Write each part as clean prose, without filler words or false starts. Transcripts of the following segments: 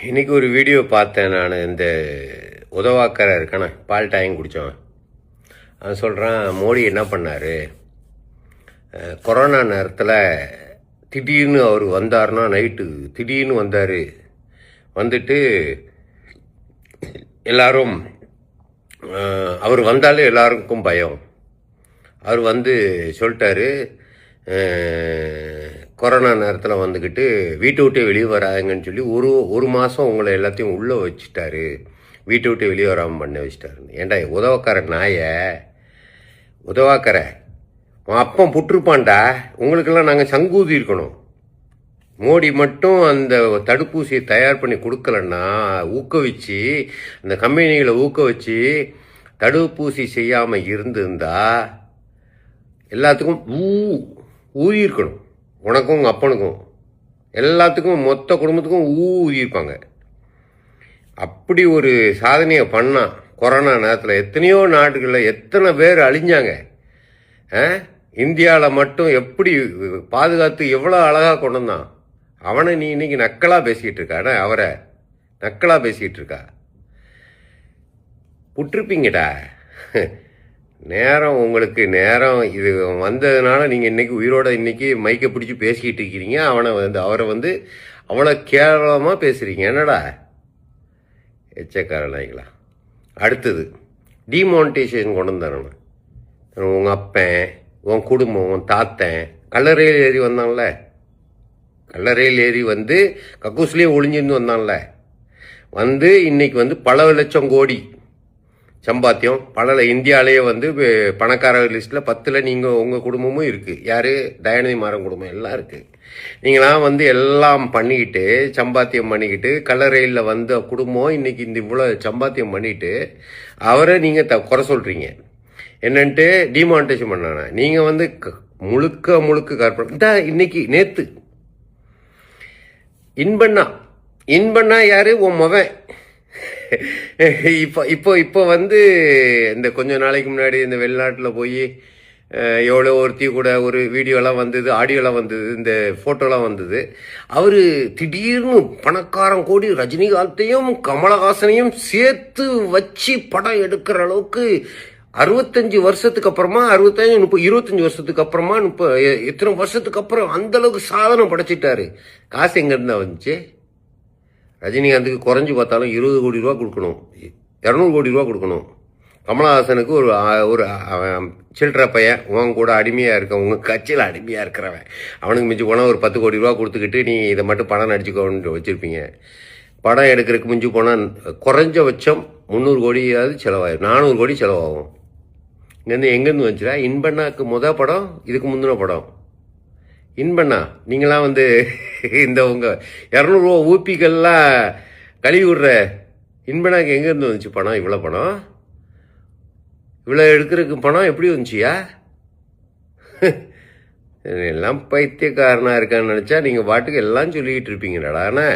இன்றைக்கி ஒரு வீடியோ பார்த்தேன். நான் இந்த உதவாக்கரை இருக்கானே, பால் டாயம் குடித்தவன், அவன் சொல்கிறான், மோடி என்ன பண்ணார், கொரோனா நேரத்தில் திடீர்னு அவர் வந்தார்னா, நைட்டு திடீர்னு வந்தார், வந்துட்டு எல்லாரும் அவர் வந்தாலே எல்லாருக்கும் பயம். அவர் வந்து சொல்லிட்டாரு, கொரோனா நேரத்தில் வந்துக்கிட்டு வீட்டை விட்டே வெளியே வராதுங்கன்னு சொல்லி ஒரு மாதம் உங்களை எல்லாத்தையும் உள்ளே வச்சுட்டாரு, வீட்டை விட்டு வெளியே வராமல் பண்ண வச்சுட்டாரு. ஏண்டா உதவக்கார நாயை, உதவாக்கற அப்பம் புட்டிருப்பான்டா, உங்களுக்கெல்லாம் நாங்கள் சங்கூதி இருக்கணும். மோடி மட்டும் அந்த தடுப்பூசியை தயார் பண்ணி கொடுக்கலன்னா, ஊக்குவிச்சு அந்த கம்பெனிகளை ஊக்குவிச்சு தடுப்பூசி செய்யாமல் இருந்திருந்தா எல்லாத்துக்கும் ஊதியிருக்கணும். உனக்கும் உங்கள் அப்பனுக்கும் எல்லாத்துக்கும் மொத்த குடும்பத்துக்கும் ஊதியிருப்பாங்க. அப்படி ஒரு சாதனையை பண்ணான். கொரோனா நேரத்தில் எத்தனையோ நாடுகளில் எத்தனை பேர் அழிஞ்சாங்க. இந்தியாவில் மட்டும் எப்படி பாதுகாத்து எவ்வளோ அழகாக கொண்டு வந்தான். அவனை நீ இன்னைக்கு நக்கலாக பேசிக்கிட்டு இருக்கான, அவரை நக்கலாக பேசிக்கிட்டு இருக்கா. புட்டிருப்பீங்கடா. நேரம் உங்களுக்கு நேரம் இது வந்ததுனால நீங்கள் இன்றைக்கி உயிரோட இன்றைக்கி மைக்கை பிடிச்சி பேசிக்கிட்டு இருக்கிறீங்க. அவரை வந்து அவ்வளோ கேவலமாக பேசுகிறீங்க. என்னடா எச்சக்காரனாய்களா. அடுத்தது டிமானிட்டைசேஷன் கொண்டு வந்துடணும். உங்கள் அப்பன், உன் குடும்பம், உன் தாத்தன் கல்லறையில் ஏறி வந்தான்ல, கல்லறையில் ஏறி வந்து கக்கூஸ்லேயே ஒளிஞ்சிருந்து வந்தான்ல, வந்து இன்னைக்கு வந்து பல லட்சம் கோடி சம்பாத்தியம். இந்தியாவிலேயே வந்து பணக்கார லிஸ்ட்டில் 10ல் நீங்கள் உங்கள் குடும்பமும் இருக்குது. யார்? தயாநிதி மாறன் குடும்பம் எல்லாம் இருக்குது. நீங்களாம் வந்து எல்லாம் பண்ணிக்கிட்டு சம்பாத்தியம் பண்ணிக்கிட்டு கல்லறையில் வந்த குடும்பம் இன்னைக்கு இந்த இவ்வளோ சம்பாத்தியம் பண்ணிட்டு அவரை நீங்கள் குறை சொல்கிறீங்க. என்னன்ட்டு டிமானிட்டேஷன் பண்ணானா? நீங்கள் வந்து முழுக்க கார்பரேட் தான். இன்னைக்கு நேற்று இன்பண்ணா யார்? உன் மவன். இப்போ வந்து இந்த கொஞ்ச நாளைக்கு முன்னாடி இந்த வெளிநாட்டில் போய் எவ்வளோ ஒருத்தி கூட ஒரு வீடியோலாம் வந்தது, ஆடியோலாம் வந்தது, இந்த ஃபோட்டோலாம் வந்தது. அவர் திடீர்னு பணக்காரன் கோடி ரஜினிகாந்தையும் கமலஹாசனையும் சேர்த்து வச்சு படம் எடுக்கிற அளவுக்கு 65 வருஷத்துக்கு அப்புறமா, 25 வருஷத்துக்கு அப்புறமா, எத்தனை வருஷத்துக்கு அப்புறம் அந்த அளவுக்கு சாதனை படைச்சிட்டாரு. காசு எங்கேருந்து வந்துச்சு? ரஜினிகாந்துக்கு குறைஞ்சி பார்த்தாலும் 20 கோடி ரூபா கொடுக்கணும், 200 கோடி ரூபா கொடுக்கணும். கமலஹாசனுக்கு ஒரு சில்லற பையன், உன் கூட அடிமையாக இருக்க, உங்கள் கட்சியில் அடிமையாக இருக்கிறவன், அவனுக்கு மிஞ்சி போனால் ஒரு 10 கோடி ரூபா கொடுத்துக்கிட்டு நீ இதை மட்டும் படம் நடிச்சுக்கோன்னு வச்சுருப்பீங்க. படம் எடுக்கிறதுக்கு மிஞ்சி போனால் குறைஞ்சபட்சம் 300 கோடியாவது செலவாகும், 400 கோடி செலவாகும். இங்கேருந்து எங்கேருந்து வந்துச்சுடா? இன்பண்ணாக்கு படம், இதுக்கு முந்தின படம் இன்பண்ணா. நீங்களாம் வந்து இந்த உங்கள் 200 ரூபா ஊப்பிகள்லாம் கழுவி விடுற இன்பண்ணாக்கு எங்கேருந்து வந்துச்சு பணம்? இவ்வளோ பணம், இவ்வளோ எடுக்கிறதுக்கு பணம் எப்படி வந்துச்சியா? எல்லாம் பைத்தியக்காரனாக இருக்கான்னு நினச்சா நீங்கள் பாட்டுக்கு எல்லாம் சொல்லிக்கிட்டு இருப்பீங்கடாடாண்ணே.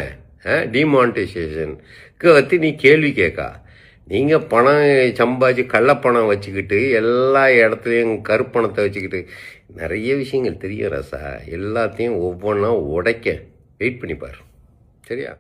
டிமானிட்டைசேஷனுக்கு பற்றி நீ கேள்வி கேட்கா. நீங்கள் பணம் சம்பாதிச்சு கள்ளப்பணம் வச்சுக்கிட்டு எல்லா இடத்துலையும் கருப்பணத்தை வச்சுக்கிட்டு நிறைய விஷயங்கள் தெரியும் ரசா. எல்லாத்தையும் ஒவ்வொன்றா உடைக்க வெயிட் பண்ணிப்பார். சரியா?